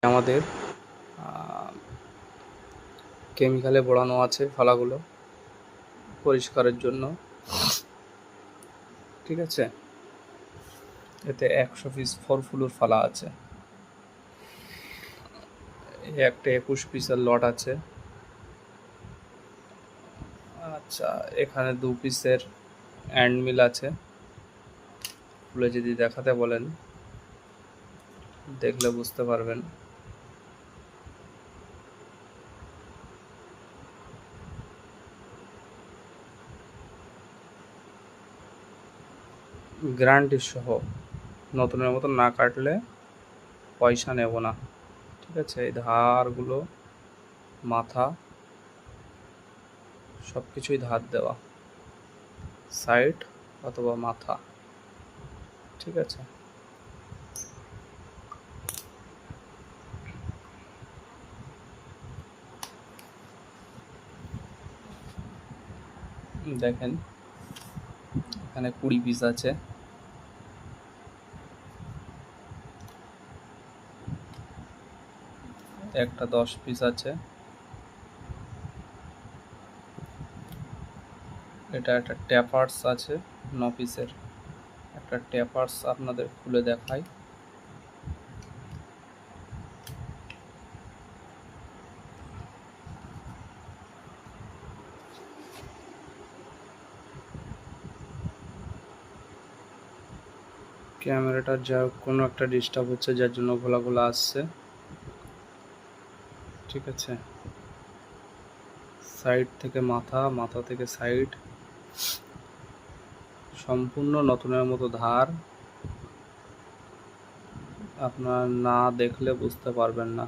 আমাদের কেমিক্যালে বোড়ানো আছে ফালাগুলো পরিষ্কারের জন্য। ঠিক আছে, এতে 100 পিস ফরফুলুর ফালা আছে, একটা 21 পিসের লট আছে। আচ্ছা, এখানে 2 পিসের অ্যান্ড মিল আছে। খুলে যদি দেখাতে বলেন দেখলে বুঝতে পারবেন। গ্যারান্টি সহ, নতুনের মতো না কাটলে পয়সা নেব না। ঠিক আছে, এই ধারগুলো, মাথা, সব কিছুই ধার দেওয়া, সাইড অথবা মাথা। ঠিক আছে, দেখেন এখানে 20 পিস আছে। একটা 10 পিস আছে। এটা একটা ট্যাপার্স আছে 9 পিসের। একটা ট্যাপার্স আপনাদের খুলে দেখাই। ক্যামেরাটার যা কোনো একটা ডিস্টার্ব হচ্ছে, যার জন্য ঘোলা আসছে। ঠিক আছে, সাইড থেকে মাথা, মাথা থেকে সাইড, সম্পূর্ণ নতুনের মতো ধার। আপনার না দেখলে বুঝতে পারবেন না।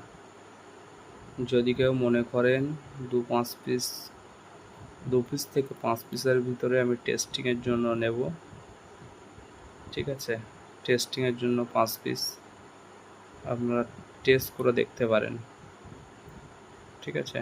যদি কেউ মনে করেন 2 পিস থেকে 5 পিসের ভিতরে আমি টেস্টিংয়ের জন্য নেব, ঠিক আছে, টেস্টিংয়ের জন্য 5 পিস আপনারা টেস্ট করে দেখতে পারেন। ঠিক আছে।